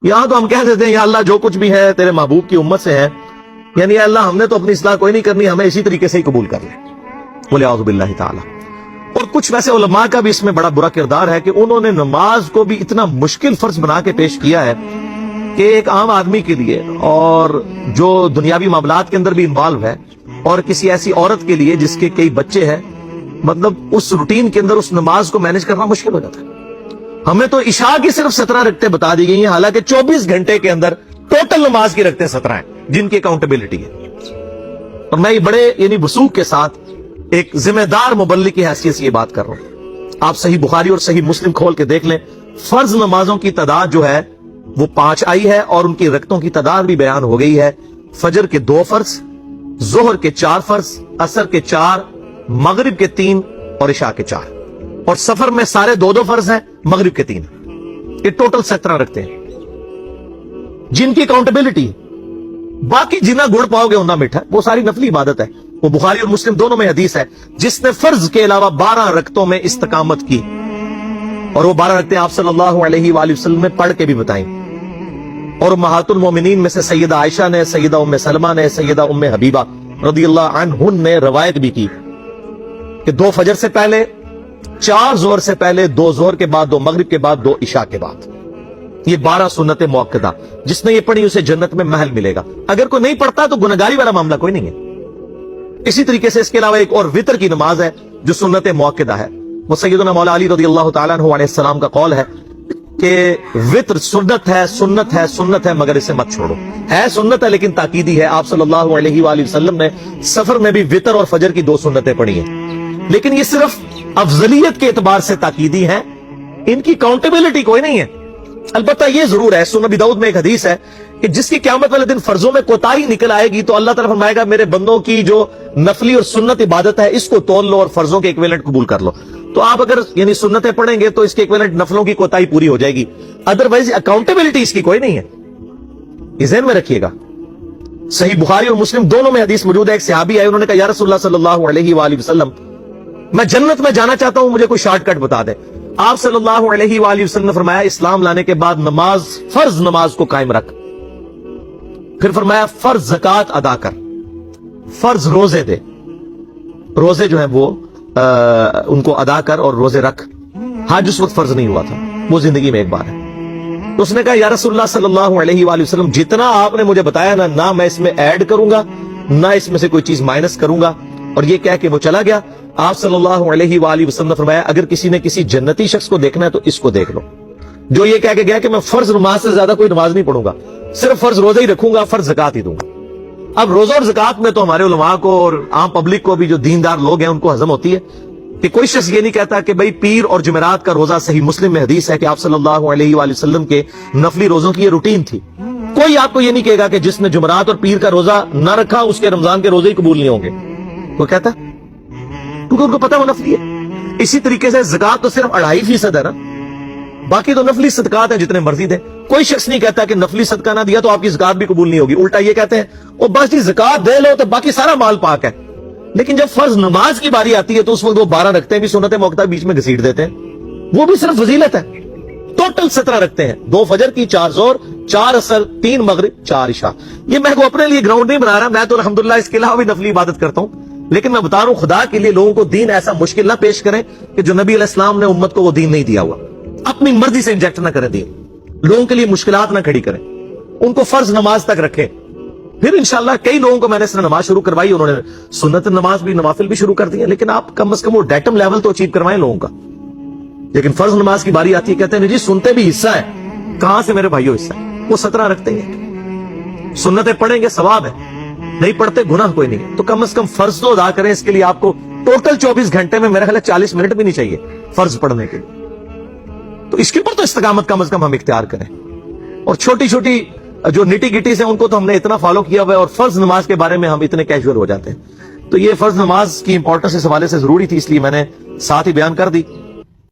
یہاں تو ہم کہہ دیتے ہیں یا اللہ جو کچھ بھی ہے تیرے محبوب کی امت سے ہے، یعنی یا اللہ ہم نے تو اپنی اصلاح کوئی نہیں کرنی، ہمیں اسی طریقے سے ہی قبول کر لے، بولے اعوذ باللہ تعالی۔ اور کچھ ویسے علماء کا بھی اس میں بڑا برا کردار ہے کہ انہوں نے نماز کو بھی اتنا مشکل فرض بنا کے پیش کیا ہے کہ ایک عام آدمی کے لیے اور جو دنیاوی معاملات کے اندر بھی انوالو ہے، اور کسی ایسی عورت کے لیے جس کے کئی بچے ہیں، مطلب اس روٹین کے اندر اس نماز کو مینج کرنا مشکل ہو جاتا ہے۔ ہمیں تو عشاء کی صرف 17 رکعتیں بتا دی گئی ہیں، حالانکہ 24 گھنٹے کے اندر ٹوٹل نماز کی رکعتیں 17 ہیں جن کی اکاؤنٹیبلٹی ہے۔ اور میں یہ بڑے وثوق کے ساتھ ایک ذمہ دار مبلغ کی حیثیت سے یہ بات کر رہا ہوں۔ آپ صحیح بخاری اور صحیح مسلم کھول کے دیکھ لیں، فرض نمازوں کی تعداد جو ہے وہ 5 آئی ہے، اور ان کی رکعتوں کی تعداد بھی بیان ہو گئی ہے۔ فجر کے 2 فرض، ظہر کے 4 فرض، عصر کے 4، مغرب کے 3 اور عشاء کے 4، اور سفر میں سارے 2 فرض ہیں، مغرب کے 3۔ یہ ٹوٹل 17 رکھتے ہیں جن کی اکاؤنٹیبلٹی، باقی جنہ گڑ پاؤ گے انہ میٹھا، وہ ساری نفلی عبادت ہے۔ وہ بخاری اور مسلم دونوں میں حدیث ہے، جس نے فرض کے علاوہ 12 رکعتوں میں استقامت کی، اور وہ 12 رکعتیں آپ صلی اللہ علیہ وآلہ وسلم نے پڑھ کے بھی بتائیں، اور امہات المومنین میں سے سیدہ عائشہ نے، سیدہ ام سلمہ نے، سیدہ ام حبیبہ رضی اللہ عنہن نے روایت بھی کی کہ 2 فجر سے پہلے، 4 ظہر سے پہلے، 2 ظہر کے بعد، 2 مغرب کے بعد، 2 عشاء کے بعد، یہ 12 سنت موقدہ، جس نے یہ پڑھی اسے جنت میں محل ملے گا۔ اگر کوئی نہیں پڑھتا تو گنہگاری والا معاملہ کوئی نہیں ہے۔ اسی طریقے سے اس کے علاوہ ایک اور وتر کی نماز ہے جو سنت موقدہ ہے، وہ سیدنا مولا علی رضی اللہ تعالیٰ عنہ علیہ السلام کا قول ہے کہ وتر سنت ہے، سنت ہے، سنت ہے، مگر اسے مت چھوڑو۔ ہے سنت ہے لیکن تاکیدی ہے۔ آپ صلی اللہ علیہ وآلہ وسلم نے سفر میں بھی وتر اور فجر کی 2 سنتیں پڑھی ہیں، لیکن یہ صرف افضلیت کے اعتبار سے تاکیدی ہیں، ان کی کاؤنٹیبلٹی کوئی نہیں ہے۔ البتہ یہ ضرور ہے، سنن ابی داؤد میں ایک حدیث ہے کہ جس کی قیامت والے دن فرضوں میں کوتاہی نکل آئے گی تو اللہ تعالیٰ فرمائے گا میرے بندوں کی جو نفلی اور سنت عبادت ہے اس کو تول لو اور فرضوں کے ایکویلنٹ قبول کر لو۔ تو آپ اگر سنتیں پڑھیں گے تو اس کے ایکویلنٹ نفلوں کی کوتاہی پوری ہو جائے گی، ادروائز اکاؤنٹیبلٹی اس کی کوئی نہیں ہے، یہ ذہن میں رکھیے گا۔ صحیح بخاری اور مسلم دونوں میں حدیث موجود ہے، ایک صحابی آئے، انہوں نے کہا یا رسول اللہ صلی اللہ علیہ وآلہ وسلم، میں جنت میں جانا چاہتا ہوں، مجھے کوئی شارٹ کٹ بتا دیں۔ آپ صلی اللہ علیہ وآلہ وسلم نے فرمایا اسلام لانے کے بعد نماز، فرض نماز کو قائم رکھ، پھر فرمایا فرض زکوٰۃ ادا کر، فرض روزے دے، روزے جو ہیں وہ ان کو ادا کر اور روزے رکھ۔ حج اس وقت فرض نہیں ہوا تھا، وہ زندگی میں ایک بار ہے۔ تو اس نے کہا یا رسول اللہ صلی اللہ علیہ وآلہ وسلم، جتنا آپ نے مجھے بتایا نہ میں اس میں ایڈ کروں گا نہ اس میں سے کوئی چیز مائنس کروں گا، اور یہ کہہ کے وہ چلا گیا۔ آپ صلی اللہ علیہ وآلہ وسلم نے فرمایا اگر کسی نے کسی جنتی شخص کو دیکھنا ہے تو اس کو دیکھ لو، جو یہ کہہ کے گیا کہ میں فرض نماز سے زیادہ کوئی نماز نہیں پڑھوں گا، صرف فرض روزہ ہی رکھوں گا، فرض زکوٰۃ ہی دوں گا۔ اب روزہ اور زکوٰۃ میں تو ہمارے علماء کو اور عام پبلک کو بھی، جو دیندار لوگ ہیں، ان کو ہضم ہوتی ہے کہ کوئی شخص یہ نہیں کہتا کہ بھئی پیر اور جمعرات کا روزہ، صحیح مسلم میں حدیث ہے کہ آپ صلی اللہ علیہ وآلہ وسلم کے نفلی روزوں کی یہ روٹین تھی۔ کوئی آپ کو یہ نہیں کہے گا کہ جس نے جمعرات اور پیر کا روزہ نہ رکھا اس کے رمضان کے روزے ہی قبول نہیں ہوں گے، وہ کہتا ہے، کیونکہ ان کو پتہ وہ نفلی ہے۔ اسی طریقے سے زکوٰۃ تو صرف 2.5% ہے نا، باقی تو نفلی صدقات ہیں جتنے مرضی دیں۔ کوئی شخص نہیں کہتا کہ نفلی صدقہ نہ دیا تو آپ کی زکوٰۃ بھی قبول نہیں ہوگی، الٹا یہ کہتے ہیں وہ بس جی زکوٰۃ دے لو تو باقی سارا مال پاک ہے۔ لیکن جب فرض نماز کی باری آتی ہے تو اس وقت وہ 12 رکھتے ہیں بھی سنت موقدہ بیچ میں گھسیٹ دیتے ہیں، وہ بھی صرف فضیلت ہے۔ ٹوٹل 17 رکھتے ہیں، 2 فجر کی، 4 ظہر، 4 عصر، 3 مغرب، 4 عشاء۔ یہ میں کو اپنے لیے گراؤنڈ نہیں بنا رہا، میں تو الحمدللہ اس کے علاوہ بھی نفلی عبادت کرتا ہوں، لیکن میں بتا رہا ہوں خدا کے لیے لوگوں کو دین ایسا مشکل نہ پیش کریں کہ جو نبی علیہ السلام نے امت کو وہ دین نہیں دیا ہوا، اپنی مرضی سے انجیکٹ نہ کریں دین، لوگوں کے لیے مشکلات نہ کھڑی کریں، ان کو فرض نماز تک رکھیں۔ پھر انشاءاللہ کئی لوگوں کو میں نے اس نے نماز شروع کروائی، انہوں نے سنت نماز بھی، نوافل بھی شروع کر دی ہیں، لیکن آپ کم از کم وہ ڈیٹم لیول تو اچیو کروائیں لوگوں کا۔ لیکن فرض نماز کی باری آتی ہے کہتے ہیں جی سنتے بھی حصہ ہے، کہاں سے میرے بھائیوں حصہ ہے؟ وہ 17 رکھتے ہیں، سنتیں پڑھیں گے ثواب ہے، نہیں پڑھتے گناہ کوئی نہیں ہے۔ تو کم از کم فرض تو ادا کریں، اس کے لیے آپ کو ٹوٹل 24 گھنٹے میں میرا خیال ہے 40 منٹ بھی نہیں چاہیے فرض پڑھنے کے لیے، تو اس کے اوپر تو استقامت کم از کم ہم اختیار کریں۔ اور چھوٹی چھوٹی جو نٹی گٹیز ہیں ان کو تو ہم نے اتنا فالو کیا ہوا ہے، اور فرض نماز کے بارے میں ہم اتنے کیجول ہو جاتے ہیں۔ تو یہ فرض نماز کی امپورٹنس اس حوالے سے ضروری تھی، اس لیے میں نے ساتھ ہی بیان کر دی۔